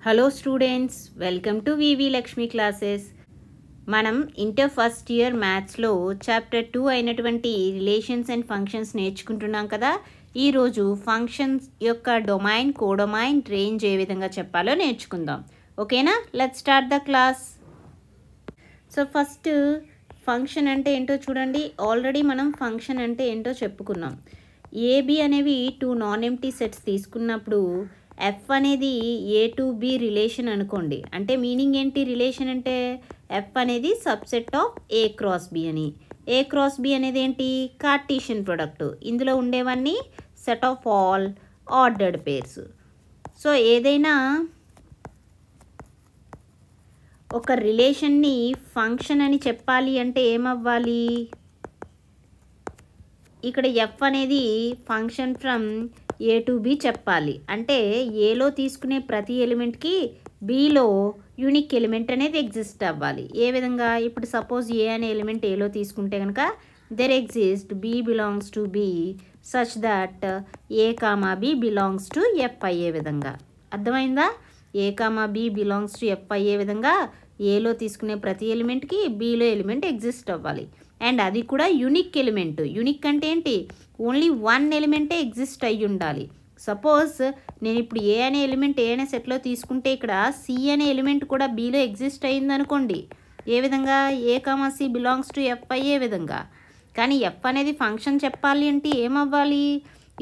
Hello students, welcome to V V Lakshmi classes. మనం inter first year మ్యాథ్స్లో chapter 2 అయినటువంటి relations and functions నేర్చుకుంటున్నాం కదా. ఈరోజు ఫంక్షన్స్ యొక్క డొమైన్, కోడొమైన్, రేంజ్ ఏ విధంగా చెప్పాలో నేర్చుకుందాం. ఓకేనా? Let's start the class. So first function అంటే ఏంటో చూడండి. ఆల్రెడీ మనం ఫంక్షన్ అంటే ఏంటో చెప్పుకున్నాం. ఏబి అనేవి 2 నాన్ ఎంప్టీ సెట్స్ తీసుకున్నప్పుడు ఎఫ్ అనేది ఏ టు బి రిలేషన్ అనుకోండి. అంటే మీనింగ్ ఏంటి? రిలేషన్ అంటే ఎఫ్ అనేది subset of A cross B అని. ఏ క్రాస్ బి అనేది ఏంటి? Cartesian product. ఇందులో ఉండేవన్నీ set of all ordered pairs. So ఏదైనా ఒక రిలేషన్ని ఫంక్షన్ అని చెప్పాలి అంటే ఏమవ్వాలి? ఇక్కడ ఎఫ్ అనేది function from A to B చెప్పాలి. అంటే ఏలో తీసుకునే ప్రతి ఎలిమెంట్కి బిలో యూనిక్ ఎలిమెంట్ అనేది ఎగ్జిస్ట్ అవ్వాలి. ఏ విధంగా? ఇప్పుడు సపోజ్ ఏ అనే ఎలిమెంట్ ఏలో తీసుకుంటే కనుక there exist B belongs to B such that A comma B belongs to F అయ్యే విధంగా. అర్థమైందా? A comma B belongs to F అయ్యే విధంగా ఏలో తీసుకునే ప్రతి ఎలిమెంట్కి బిలో ఎలిమెంట్ ఎగ్జిస్ట్ అవ్వాలి. అండ్ అది కూడా యూనిక్ ఎలిమెంట్. యూనిక్ అంటే ఏంటి? ఓన్లీ వన్ ఎలిమెంటే ఎగ్జిస్ట్ అయ్యి ఉండాలి. సపోజ్ నేను ఇప్పుడు ఏ అనే ఎలిమెంట్ ఏ అనే సెట్లో తీసుకుంటే ఇక్కడ సి అనే ఎలిమెంట్ కూడా బిలో ఎగ్జిస్ట్ అయ్యింది అనుకోండి. ఏ విధంగా? A comma C belongs to F అయ్యే విధంగా. కానీ ఎఫ్ అనేది ఫంక్షన్ చెప్పాలి అంటే ఏమవ్వాలి?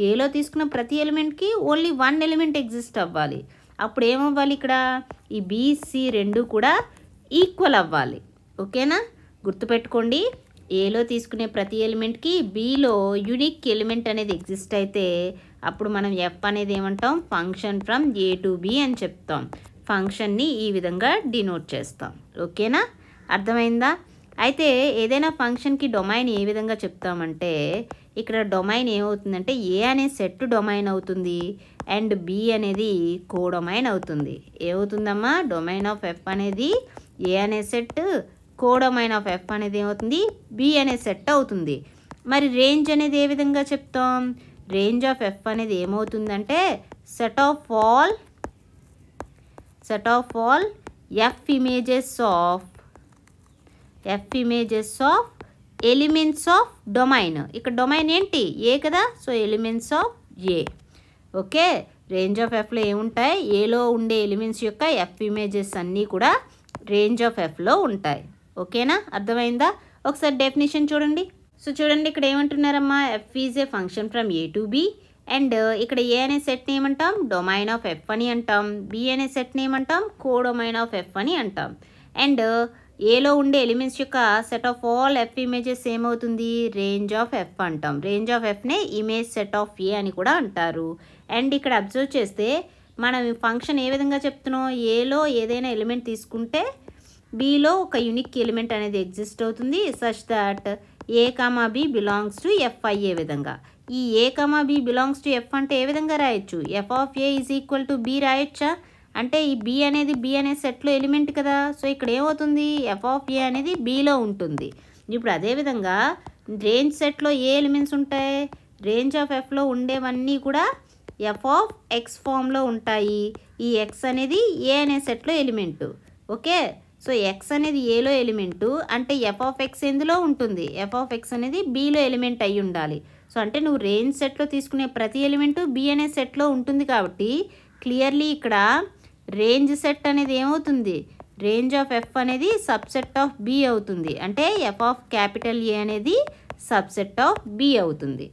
ఏలో తీసుకున్న ప్రతి ఎలిమెంట్కి ఓన్లీ వన్ ఎలిమెంట్ ఎగ్జిస్ట్ అవ్వాలి. అప్పుడు ఏమవ్వాలి? ఇక్కడ ఈ బిసి రెండు కూడా ఈక్వల్ అవ్వాలి. ఓకేనా? గుర్తుపెట్టుకోండి, ఏలో తీసుకునే ప్రతి ఎలిమెంట్కి బిలో యూనిక్ ఎలిమెంట్ అనేది ఎగ్జిస్ట్ అయితే అప్పుడు మనం ఎఫ్ అనేది ఏమంటాం? Function from A to B అని చెప్తాం. ఫంక్షన్ని ఈ విధంగా డినోట్ చేస్తాం. ఓకేనా? అర్థమైందా? అయితే ఏదైనా ఫంక్షన్కి డొమైన్ ఏ విధంగా చెప్తామంటే ఇక్కడ డొమైన్ ఏమవుతుందంటే ఏ అనే సెట్ డొమైన్ అవుతుంది అండ్ బి అనేది కోడొమైన్ అవుతుంది. ఏమవుతుందమ్మా? డొమైన్ ఆఫ్ ఎఫ్ అనేది ఏ అనే సెట్, కోడొమైన్ ఆఫ్ ఎఫ్ అనేది ఏమవుతుంది? బి అనే సెట్ అవుతుంది. మరి రేంజ్ అనేది ఏ విధంగా చెప్తాం? రేంజ్ ఆఫ్ ఎఫ్ అనేది ఏమవుతుందంటే set of all F images of elements of domain. ఇక్కడ డొమైన్ ఏంటి? ఏ కదా. So elements of A. Okay, range of ఎఫ్లో ఏముంటాయి? ఏలో ఉండే ఎలిమెంట్స్ యొక్క ఎఫ్ ఇమేజెస్ అన్నీ కూడా రేంజ్ ఆఫ్ ఎఫ్లో ఉంటాయి. ఓకేనా? అర్థమైందా? ఒకసారి డెఫినేషన్ చూడండి. సో చూడండి, ఇక్కడ ఏమంటున్నారమ్మా? F is A function from A to B and ఇక్కడ ఏ అనే సెట్ని ఏమంటాం? డొమైన్ ఆఫ్ ఎఫ్ అని అంటాం. బి అనే సెట్ని ఏమంటాం? కోడొమైన్ ఆఫ్ ఎఫ్ అని అంటాం. అండ్ ఏలో ఉండే ఎలిమెంట్స్ యొక్క set of all F images ఏమవుతుంది? రేంజ్ ఆఫ్ ఎఫ్ అంటాం. రేంజ్ ఆఫ్ ఎఫ్నే ఇమేజ్ సెట్ ఆఫ్ ఏ అని కూడా అంటారు. అండ్ ఇక్కడ అబ్జర్వ్ చేస్తే మనం ఫంక్షన్ ఏ విధంగా చెప్తున్నాం? ఏలో ఏదైనా ఎలిమెంట్ తీసుకుంటే బిలో ఒక యూనిక్ ఎలిమెంట్ అనేది ఎగ్జిస్ట్ అవుతుంది such that A comma B belongs to F అయ్యే విధంగా. ఈ A comma B belongs to F అంటే ఏ విధంగా రాయొచ్చు? F of A is equal to B రాయొచ్చా? అంటే ఈ బి అనేది బి అనే సెట్లో ఎలిమెంట్ కదా. సో ఇక్కడ ఏమవుతుంది? ఎఫ్ ఆఫ్ ఏ అనేది బిలో ఉంటుంది. ఇప్పుడు అదేవిధంగా రేంజ్ సెట్లో ఏ ఎలిమెంట్స్ ఉంటాయి? రేంజ్ ఆఫ్ ఎఫ్లో ఉండేవన్నీ కూడా ఎఫ్ ఆఫ్ ఎక్స్ ఫామ్లో ఉంటాయి. ఈ ఎక్స్ అనేది ఏ అనే సెట్లో ఎలిమెంటు. ఓకే, సో ఎక్స్ అనేది ఏలో ఎలిమెంటు అంటే ఎఫ్ ఆఫ్ ఎక్స్ ఎందులో ఉంటుంది? ఎఫ్ ఆఫ్ ఎక్స్ అనేది బిలో ఎలిమెంట్ అయి ఉండాలి. సో అంటే నువ్వు రేంజ్ సెట్లో తీసుకునే ప్రతి ఎలిమెంటు బి అనే సెట్లో ఉంటుంది కాబట్టి క్లియర్లీ ఇక్కడ రేంజ్ సెట్ అనేది ఏమవుతుంది? రేంజ్ ఆఫ్ ఎఫ్ అనేది సబ్సెట్ ఆఫ్ బి అవుతుంది. అంటే ఎఫ్ ఆఫ్ క్యాపిటల్ ఏ అనేది సబ్సెట్ ఆఫ్ బి అవుతుంది.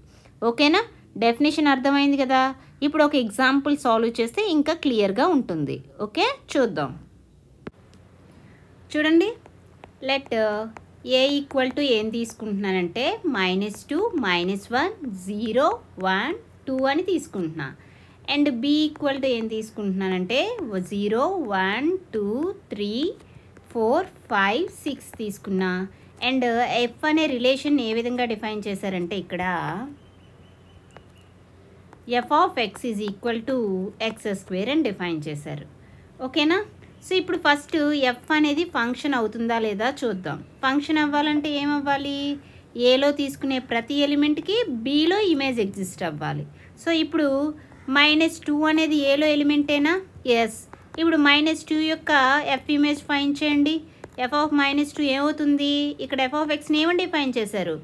ఓకేనా? డెఫినేషన్ అర్థమైంది కదా. ఇప్పుడు ఒక ఎగ్జాంపుల్ సాల్వ్ చేస్తే ఇంకా క్లియర్గా ఉంటుంది. ఓకే, చూద్దాం. చూడండి, లెట్ ఏ ఈక్వల్ టు ఏం తీసుకుంటున్నానంటే -2, -1, 0, 1, 2 అని తీసుకుంటున్నా. అండ్ బి ఈక్వల్ టు ఏం తీసుకుంటున్నానంటే 0, 1, 2, 3, 4, 5, 6 తీసుకున్నా. అండ్ ఎఫ్ అనే రిలేషన్ ఏ విధంగా డిఫైన్ చేశారంటే ఇక్కడ F of X is equal to X square అని డిఫైన్ చేశారు. ఓకేనా? సో ఇప్పుడు ఫస్ట్ ఎఫ్ అనేది ఫంక్షన్ అవుతుందా లేదా చూద్దాం. ఫంక్షన్ అవ్వాలంటే ఏమవ్వాలి? ఏలో తీసుకునే ప్రతి ఎలిమెంట్కి బిలో ఇమేజ్ ఎగ్జిస్ట్ అవ్వాలి. సో ఇప్పుడు -2 అనేది ఏలో ఎలిమెంటేనా? ఎస్. ఇప్పుడు -2 యొక్క ఎఫ్ ఇమేజ్ ఫైండ్ చేయండి. ఎఫ్ ఆఫ్ -2 ఏమవుతుంది? ఇక్కడ ఎఫ్ ఆఫ్ ఎక్స్ని ఏమని డిఫైన్ చేశారు?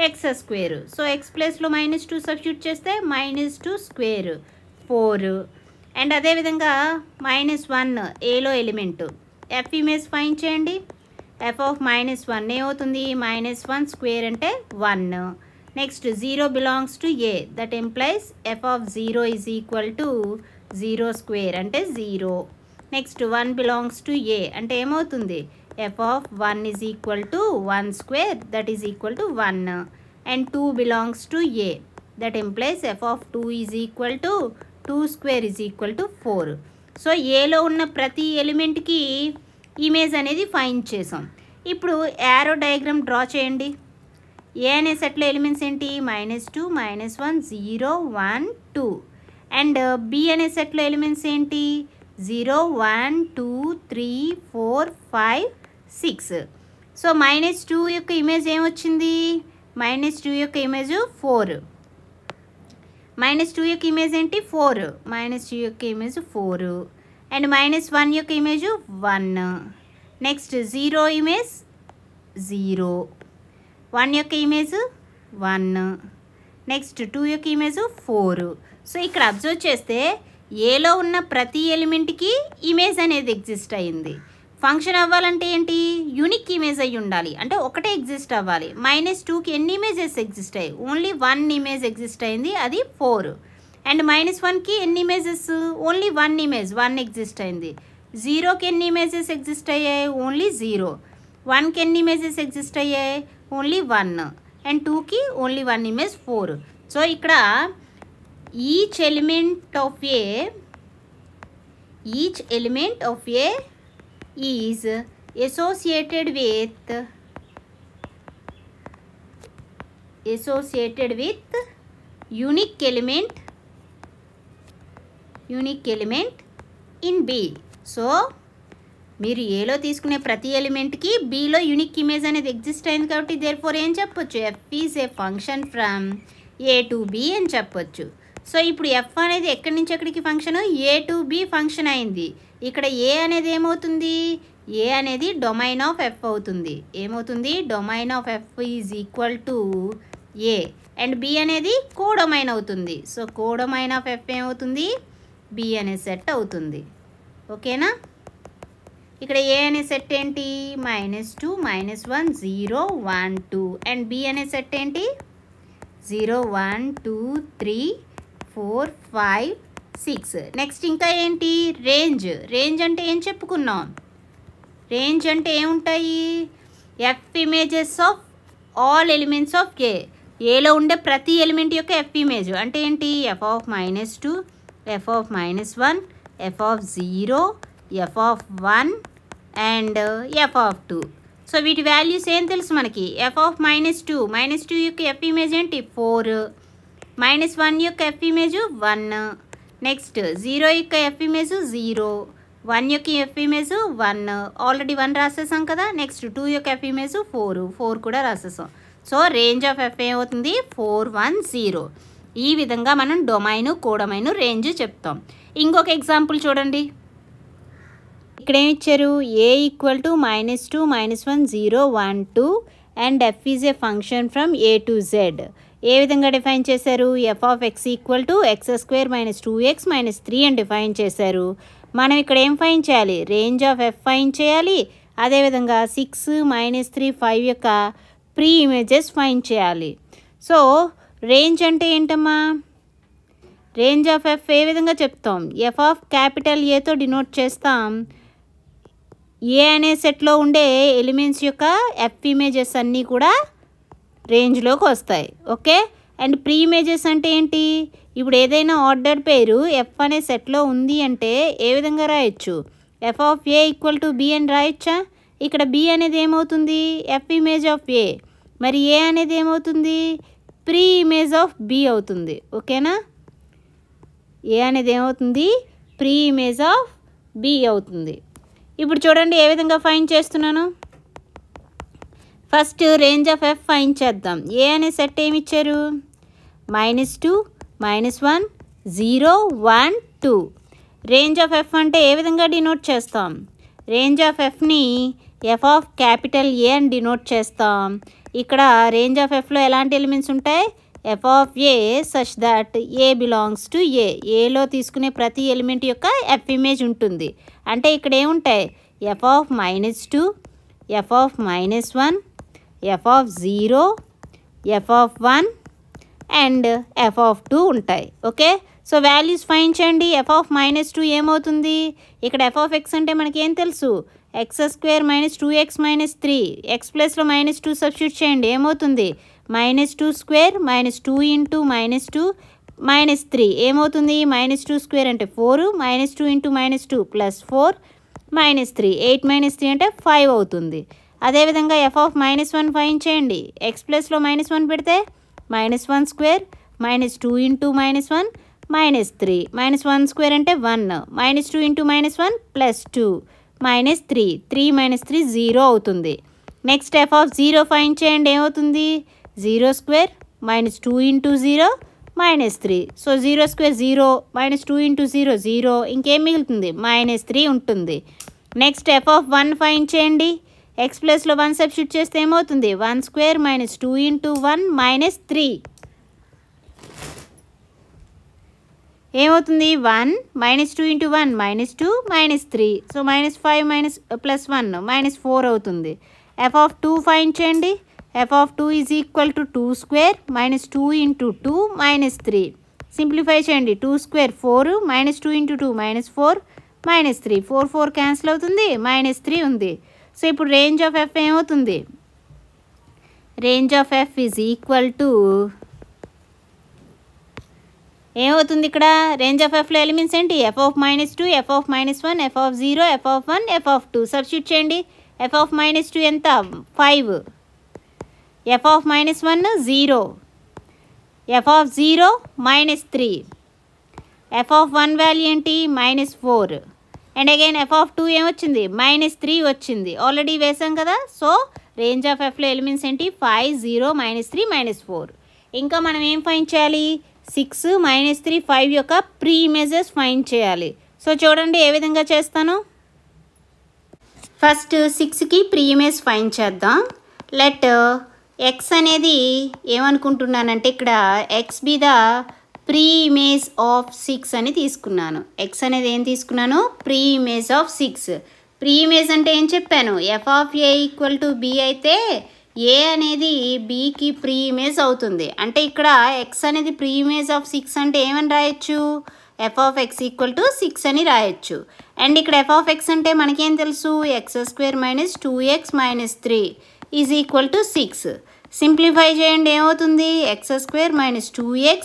X square. సో ఎక్స్ ప్లేస్లో -2 సబ్స్టిట్యూట్ చేస్తే -2 స్క్వేర్ 4. అండ్ అదేవిధంగా -1 ఏలో ఎలిమెంట్ ఎఫ్ ఇమేజ్ ఫైండ్ చేయండి. ఎఫ్ ఆఫ్ -1 ఏమవుతుంది? -1 స్క్వేర్ అంటే 1. Next 0 belongs to A, that implies F of 0 is equal to 0 square అంటే 0. నెక్స్ట్ 1 బిలాంగ్స్ టు ఏ అంటే ఏమవుతుంది? F of 1 is equal to 1 square, that is equal to 1. And 2 belongs to A, that implies F of 2 is equal to 2 square is equal to 4. So ఏలో ఉన్న ప్రతి ఎలిమెంట్కి image అనేది find చేసాం. ఇప్పుడు arrow diagram draw చేయండి. ఏ అనే సెట్లో elements ఏంటి? -2, -1, 0, 1, 2. అండ్ బి అనే సెట్లో ఎలిమెంట్స్ ఏంటి? 0, 1, 2, 3, 4, 5, 6. సో -2 యొక్క ఇమేజ్ ఏమొచ్చింది? -2 యొక్క ఇమేజ్ 4. -2 యొక్క ఇమేజ్ ఏంటి? 4. -2 యొక్క ఇమేజ్ 4. అండ్ -1 యొక్క ఇమేజ్ 1. Next 0 image 0. 1 యొక్క ఇమేజ్ 1. నెక్స్ట్ 2 యొక్క ఇమేజ్ 4. సో ఇక్కడ అబ్జర్వ్ చేస్తే ఏలో ఉన్న ప్రతి ఎలిమెంట్కి ఇమేజ్ అనేది ఎగ్జిస్ట్ అయ్యింది. ఫంక్షన్ అవ్వాలంటే ఏంటి? యూనిక్ ఇమేజ్ అయ్యి ఉండాలి, అంటే ఒకటే ఎగ్జిస్ట్ అవ్వాలి. -2కి ఎన్ని ఇమేజెస్ ఎగ్జిస్ట్ అయ్యాయి? ఓన్లీ 1 ఇమేజ్ ఎగ్జిస్ట్ అయింది, అది 4. అండ్ -1కి ఎన్ని ఇమేజెస్? ఓన్లీ 1 ఇమేజ్ 1 ఎగ్జిస్ట్ అయింది. 0కి ఎన్ని ఇమేజెస్ ఎగ్జిస్ట్ అయ్యాయి? ఓన్లీ 0. 1కి ఎన్ని ఇమేజెస్ ఎగ్జిస్ట్ అయ్యాయి? ఓన్లీ 1. అండ్ 2కి ఓన్లీ 1 ఇమేజ్ 4. సో ఇక్కడ each element of A is associated with unique element in B. So మీరు ఏలో తీసుకునే ప్రతి ఎలిమెంట్కి బీలో యూనిక్ ఇమేజ్ అనేది ఎగ్జిస్ట్ అయింది కాబట్టి దేర్ఫోర్ ఏం చెప్పొచ్చు? F is A function from A to B అని చెప్పొచ్చు. సో ఇప్పుడు ఎఫ్ అనేది ఎక్కడి నుంచి ఎక్కడికి function? A to B function అయింది. ఇక్కడ ఏ అనేది ఏమవుతుంది? ఏ అనేది డొమైన్ ఆఫ్ ఎఫ్ అవుతుంది. ఏమవుతుంది? Domain of f is equal to A. And B అనేది కోడొమైన్ అవుతుంది. సో కోడొమైన్ ఆఫ్ ఎఫ్ ఏమవుతుంది? బి అనే సెట్ అవుతుంది. ఓకేనా? ఇక్కడ ఏ అనే సెట్ ఏంటి? -2, -1, 0, 1, 2. అండ్ బి అనే సెట్ ఏంటి? 0, 1, 2, 3, 4, 5, 6. నెక్స్ట్ ఇంకా ఏంటి? రేంజ్ అంటే ఏం చెప్పుకున్నాం? రేంజ్ అంటే ఏముంటాయి? F images of all elements of A. ఏలో ఉండే ప్రతి ఎలిమెంట్ యొక్క ఎఫ్ ఇమేజ్ అంటే ఏంటి? F of -2, F of -1, F of 0, F of 1 and F of 2. So వీటి వాల్యూస్ ఏం తెలుసు మనకి? ఎఫ్ ఆఫ్ -2 యొక్క ఎఫ్ ఇమేజ్ ఏంటి? 4. -1 యొక్క ఎఫ్ ఇమేజ్ 1. నెక్స్ట్ 0 యొక్క ఎఫ్ ఇమేజ్ 0. 1 యొక్క ఎఫ్ ఇమేజ్ 1. ఆల్రెడీ 1 రాసేసాం కదా. నెక్స్ట్ 2 యొక్క ఎఫ్ ఇమేజ్ 4 కూడా రాసేసాం. సో రేంజ్ ఆఫ్ ఎఫ్ ఏమవుతుంది? 4, 1, 0. ఈ విధంగా మనం డొమైన్, కోడొమైన్, రేంజ్ చెప్తాం. ఇంకొక ఎగ్జాంపుల్ చూడండి. ఇక్కడ ఏమి ఇచ్చారు? A equal to -2, -1, 0, 1, 2 and F is A function from A to Z. ఏ విధంగా డిఫైన్ చేశారు? F of X equal to x² - 2x - 3 అని డిఫైన్ చేశారు. మనం ఇక్కడ ఏం ఫైన్ చేయాలి? రేంజ్ ఆఫ్ ఎఫ్ ఫైన్ చేయాలి. అదేవిధంగా 6, -3, 5 యొక్క ప్రీ ఇమేజెస్ ఫైన్ చేయాలి. సో రేంజ్ అంటే ఏంటమ్మా? రేంజ్ ఆఫ్ ఎఫ్ ఏ విధంగా చెప్తాం? ఎఫ్ ఆఫ్ క్యాపిటల్ ఏతో డినోట్ చేస్తాం. ఏ అనే సెట్లో ఉండే ఎలిమెంట్స్ యొక్క ఎఫ్ ఇమేజెస్ అన్నీ కూడా రేంజ్లోకి వస్తాయి. ఓకే. అండ్ ప్రీ ఇమేజెస్ అంటే ఏంటి? ఇప్పుడు ఏదైనా ఆర్డర్ పేరు ఎఫ్ అనే సెట్లో ఉంది అంటే ఏ విధంగా రాయొచ్చు? F of A equal to B అని రాయొచ్చా? ఇక్కడ బి అనేది ఏమవుతుంది? ఎఫ్ ఇమేజ్ ఆఫ్ ఏ. మరి ఏ అనేది ఏమవుతుంది? ప్రీ ఇమేజ్ ఆఫ్ బి అవుతుంది. ఓకేనా? ఏ అనేది ఏమవుతుంది? ప్రీ ఇమేజ్ ఆఫ్ బి అవుతుంది. ఇప్పుడు చూడండి ఏ విధంగా ఫైండ్ చేస్తున్నాను. First range of F find చేద్దాం. ఏ అనే సెట్ ఏమి ఇచ్చారు? -2, -1, 0, 1, 2. రేంజ్ ఆఫ్ ఎఫ్ అంటే ఏ విధంగా డినోట్ చేస్తాం? రేంజ్ ఆఫ్ ఎఫ్ని ఎఫ్ ఆఫ్ క్యాపిటల్ ఏ అని డినోట్ చేస్తాం. ఇక్కడ రేంజ్ ఆఫ్ ఎఫ్లో ఎలాంటి ఎలిమెంట్స్ ఉంటాయి? F of A such that A belongs to A. ఏలో తీసుకునే ప్రతి ఎలిమెంట్ యొక్క ఎఫ్ ఇమేజ్ ఉంటుంది. అంటే ఇక్కడ ఏముంటాయి? F of -2, F of -1, F of 0, F of 1 and F of 2 ఉంటాయి. ఓకే, సో వాల్యూస్ ఫైండ్ చేయండి. ఎఫ్ ఆఫ్ -2 ఏమవుతుంది? ఇక్కడ ఎఫ్ ఆఫ్ ఎక్స్ అంటే మనకి ఏం తెలుసు? x² - 2x - 3. ఎక్స్ ప్లస్లో -2 సబ్స్టిట్యూట్ చేయండి, ఏమవుతుంది? -2² -2 ఇంటూ -2 -3 ఏమవుతుంది? -2² అంటే 4, -2 ఇంటూ -2 +4 -3, 8 -3 అంటే 5 అవుతుంది. అదేవిధంగా ఎఫ్ ఆఫ్ -1 ఫైండ్ చేయండి. ఎక్స్ ప్లస్లో -1 పెడితే -1² -2 ఇంటూ -1 -3, -1² అంటే 1, -2 ఇంటూ -1 +2 -3, 3 -3 0 అవుతుంది. నెక్స్ట్ ఎఫ్ ఆఫ్ 0 ఫైండ్ చేయండి, ఏమవుతుంది? 0² -2 ఇంటూ 0 -3. సో 0² 0, -2 ఇంటూ 0 0, ఇంకేం మిగులుతుంది? -3 ఉంటుంది. నెక్స్ట్ ఎఫ్ ఆఫ్ 1 ఫైండ్ చేయండి. ఎక్స్ ప్లస్లో 1 సబ్స్టిట్యూట్ చేస్తే ఏమవుతుంది? 1² -2 ఇంటూ 1 -3 ఏమవుతుంది? 1 -2 ఇంటూ 1 -2 -3, సో -5 +1 -4 అవుతుంది. ఎఫ్ ఆఫ్ 2 ఫైండ్ చేయండి. F of 2 is equal to 2² -2 into 2 -3. Simplify చేయండి. 2² 4, -2 ఇంటూ 2 -4 -3, 4 4 క్యాన్సిల్ అవుతుంది, -3 ఉంది. సో ఇప్పుడు రేంజ్ ఆఫ్ ఎఫ్ ఏమవుతుంది? Range of f is equal to ఏమవుతుంది? ఇక్కడ రేంజ్ ఆఫ్ ఎఫ్లో ఎలిమెంట్స్ ఏంటి? F of -2, F of -1, F of 0, F of 1, F of 2 substitute చేయండి. F of -2 ఎంత? 5, F of -1 0, F of 0 -3, F of 1 value ఏంటి? -4 and again F of 2 ఏమొచ్చింది? -3 వచ్చింది, already వేసాం కదా. సో రేంజ్ ఆఫ్ ఎఫ్లో ఎలిమెంట్స్ ఏంటి? 5 0 -3 -4. ఇంకా మనం ఏం ఫైండ్ చేయాలి? 6 -3 5 యొక్క ప్రీ ఇమేజెస్ ఫైండ్ చేయాలి. సో చూడండి ఏ విధంగా చేస్తాను. ఫస్ట్ 6కి ప్రీ ఇమేజ్ ఫైండ్ చేద్దాం. లెట్ ఎక్స్ అనేది ఏమనుకుంటున్నానంటే ఇక్కడ X be the pre image of 6 అని తీసుకున్నాను. ఎక్స్ అనేది ఏం తీసుకున్నాను? Pre image of 6. Pre image అంటే ఏం చెప్పాను? F of A equal to B అయితే ఏ అనేది బికి ప్రీ ఇమేజ్ అవుతుంది. అంటే ఇక్కడ ఎక్స్ అనేది ప్రీ ఇమేజ్ ఆఫ్ 6 అంటే ఏమని రాయొచ్చు? F of X equal to 6 అని రాయొచ్చు. అండ్ ఇక్కడ ఎఫ్ ఆఫ్ ఎక్స్ అంటే మనకేం తెలుసు? x² - 2x - 3 is equal to 6. Simplify చేయండి, ఏమవుతుంది? x² - 2x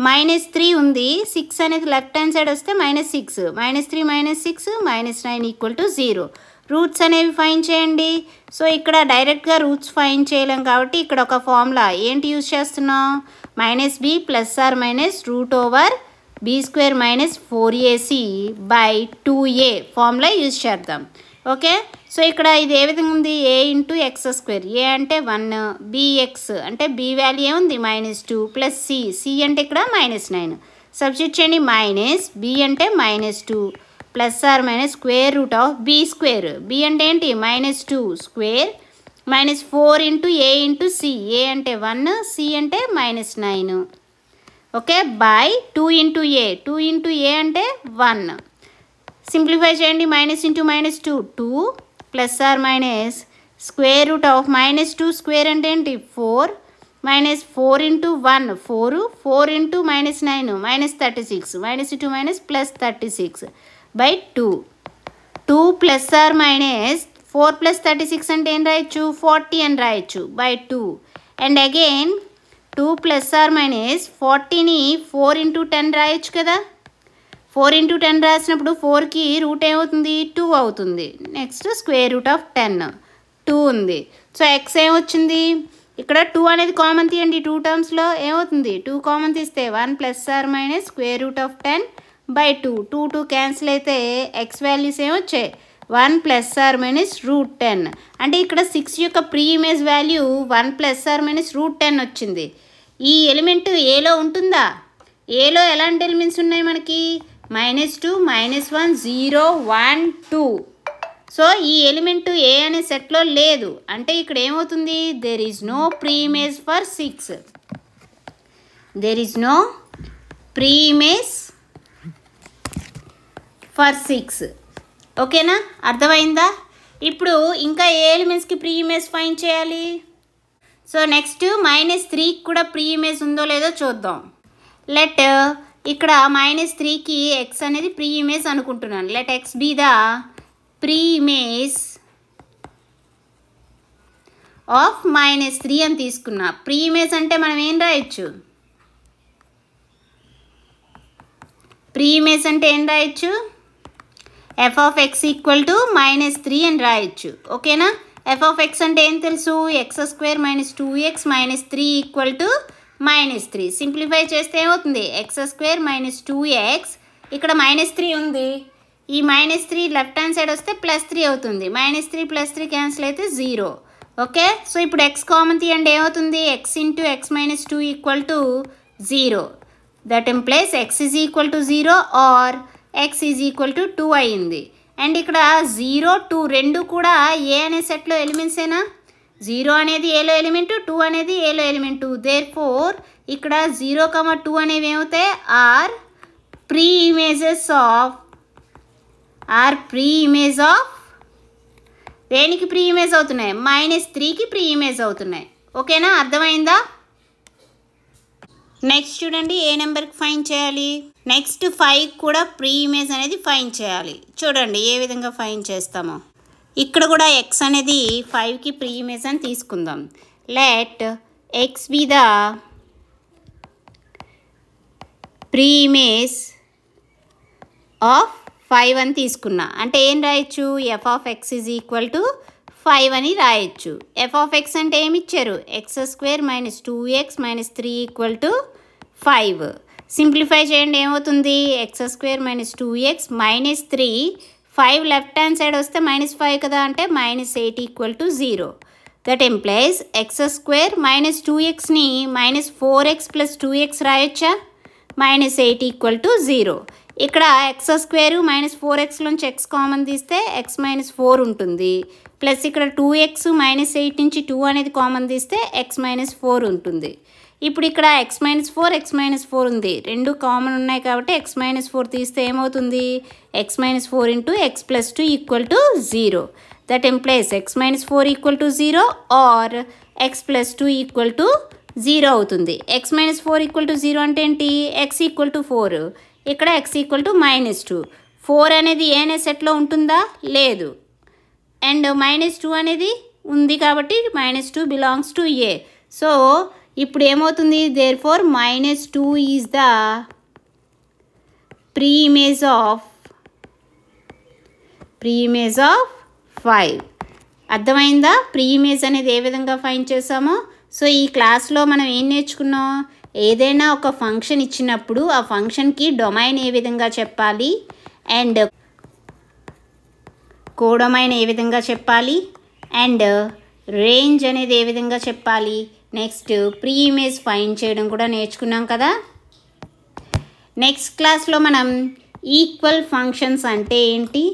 -3 ఉంది, 6 అనేది లెఫ్ట్ హ్యాండ్ సైడ్ వస్తే -6, -3 -6 -9 ఈక్వల్ టు 0. రూట్స్ అనేవి ఫైండ్ చేయండి. సో ఇక్కడ డైరెక్ట్గా రూట్స్ ఫైండ్ చేయలేం కాబట్టి ఇక్కడ ఒక ఫార్ములా ఏంటి యూజ్ చేస్తున్నాం? -b ± √b² - 4ac/2a formula use చేద్దాం. ఓకే, సో ఇక్కడ ఇది ఏ విధంగా ఉంది? a × x². a అంటే 1, bx అంటే b వాల్యూ ఏముంది? -2 + c అంటే ఇక్కడ -9 సబ్స్టిట్యూట్ చేయండి. -b అంటే -2 ± √b². b అంటే ఏంటి? -2 స్క్వేర్ -4 × a × c. a అంటే 1, c అంటే -9. Okay, by 2 × a. 2 × a అంటే 1. సింప్లిఫై చేయండి. -2 2 ± √-2 స్క్వేర్ అంటే ఏంటి? 4 -4 × 1 4 4 × -9 -36 -2 +36 by 2. 2 ± 4 + 36 అంటే ఏం రాయొచ్చు? 40 అని రాయొచ్చు by 2. అండ్ అగైన్ 2 ± 40ని 4 × 10 రాయొచ్చు కదా. 4 × 10 రాసినప్పుడు 4కి రూట్ ఏమవుతుంది? 2 అవుతుంది. నెక్స్ట్ √10 2 ఉంది. సో ఎక్స్ ఏమొచ్చింది? ఇక్కడ 2 అనేది కామన్ తీయండి. 2 టర్మ్స్లో ఏమవుతుంది? 2 కామన్ తీస్తే 1 ± √10 by 2. 2 2 క్యాన్సిల్ అయితే ఎక్స్ వాల్యూస్ ఏమొచ్చాయి? 1 ± √10. అంటే ఇక్కడ 6 యొక్క ప్రీ ఇమేజ్ వాల్యూ 1 ± √10 వచ్చింది. ఈ ఎలిమెంట్ ఏలో ఉంటుందా? ఏలో ఎలాంటి ఎలిమెంట్స్ ఉన్నాయి మనకి? -2 -1 0 1 2. సో ఈ ఎలిమెంట్ ఏ అనే సెట్లో లేదు అంటే ఇక్కడ ఏమవుతుంది, there is no pre image for 6. There is no pre image for 6. ఓకేనా, అర్థమైందా? ఇప్పుడు ఇంకా ఏ ఎలిమెంట్స్కి ప్రీ ఇమేజ్ ఫైండ్ చేయాలి? సో నెక్స్ట్ -3కి కూడా ప్రీ ఇమేజ్ ఉందో లేదో చూద్దాం. లెట్ ఇక్కడ -3కి ఎక్స్ అనేది ప్రీ ఇమేజ్ అనుకుంటున్నాను. Let X be the pre image of -3 అని తీసుకున్నా. ప్రీ ఇమేజ్ అంటే మనం ఏం రాయొచ్చు? ప్రీ ఇమేజ్ అంటే ఏం రాయొచ్చు? f of x equal to -3 అని రాయొచ్చు. ఓకేనా, f of x అంటే ఏం తెలుసు? x² - 2x - 3 equal to -3. Simplify చేస్తే ఏమవుతుంది? x² - 2x ఇక్కడ -3 ఉంది. ఈ -3 లెఫ్ట్ హ్యాండ్ సైడ్ వస్తే +3 అవుతుంది. -3 +3 క్యాన్సిల్ అయితే 0. ఓకే, సో ఇప్పుడు x కామన్ తీయండి, ఏమవుతుంది? x × x - 2 equal to 0. That implies x is equal to 0 or x is equal to 2 అయింది. అండ్ ఇక్కడ 0 2 రెండు కూడా ఏ అనే సెట్లో ఎలిమెంట్సేనా? 0 అనేది ఏలో ఎలిమెంటు, 2 అనేది ఏలో ఎలిమెంటు. దేర్ ఫోర్ ఇక్కడ 0, 2 అనేవి ఏమవుతాయి? ఆర్ ప్రీ ఇమేజ్ ఆఫ్ దేనికి ప్రీ ఇమేజ్ అవుతున్నాయి? -3కి ప్రీ ఇమేజ్ అవుతున్నాయి. ఓకేనా, అర్థమైందా? నెక్స్ట్ చూడండి, ఏ నెంబర్కి ఫైండ్ చేయాలి? నెక్స్ట్ 5 కూడా ప్రీ ఇమేజ్ అనేది ఫైండ్ చేయాలి. చూడండి ఏ విధంగా ఫైండ్ చేస్తామో. ఇక్కడ కూడా x అనేది 5కి ప్రీ ఇమేజ్ అని తీసుకుందాం. Let x be the pre image of 5 అని తీసుకున్నా. అంటే ఏం రాయొచ్చు? f of x is equal to 5 అని రాయొచ్చు. f of x అంటే ఏమి ఇచ్చారు? x² - 2x - 3 equal to 5. Simplify చేయండి, ఏమవుతుంది? x² - 2x - 3 5 left hand side వస్తే -5 కదా, అంటే -8 equal to 0. That implies x² - 2xని -4x + 2x రాయొచ్చా? -8 equal to 0. ఇక్కడ x² -4x నుంచి x కామన్ తీస్తే x - 4 ఉంటుంది. ప్లస్ ఇక్కడ 2x -8 నుంచి 2 అనేది కామన్ తీస్తే x - 4 ఉంటుంది. ఇప్పుడు ఇక్కడ x - 4 ఉంది, రెండు కామన్ ఉన్నాయి కాబట్టి x - 4 తీస్తే ఏమవుతుంది? x - 4 × x + 2 equal to 0. That implies x - 4 equal to 0 or x + 2 equal to 0 అవుతుంది. x - 4 ఈక్వల్ టు 0 అంటే ఏంటి? x ఈక్వల్ టు 4, ఇక్కడ x ఈక్వల్ టు -2. 4 అనేది ఏ అనే సెట్లో ఉంటుందా? లేదు. అండ్ -2 అనేది ఉంది కాబట్టి -2 బిలాంగ్స్ టు ఏ. సో ఇప్పుడు ఏమవుతుంది? Therefore -2 is the pre image of 5. అర్థమైందా? ప్రీ ఇమేజ్ అనేది ఏ విధంగా ఫైండ్ చేసామో. సో ఈ క్లాస్లో మనం ఏం నేర్చుకున్నాం? ఏదైనా ఒక ఫంక్షన్ ఇచ్చినప్పుడు ఆ ఫంక్షన్కి డొమైన్ ఏ విధంగా చెప్పాలి, అండ్ కోడొమైన్ ఏ విధంగా చెప్పాలి, అండ్ రేంజ్ అనేది ఏ విధంగా చెప్పాలి. నెక్స్ట్ ప్రీ ఇమేజ్ ఫైండ్ చేయడం కూడా నేర్చుకున్నాం కదా. నెక్స్ట్ క్లాస్లో మనం ఈక్వల్ ఫంక్షన్స్ అంటే ఏంటి,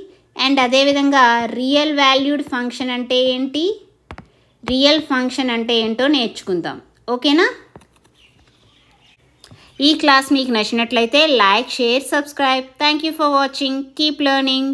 అండ్ అదేవిధంగా రియల్ వాల్యూడ్ ఫంక్షన్ అంటే ఏంటి, రియల్ ఫంక్షన్ అంటే ఏంటో నేర్చుకుందాం. ఓకేనా? ఈ క్లాస్ మీకు నచ్చినట్లయితే like, share, subscribe. Thank you for watching. Keep learning.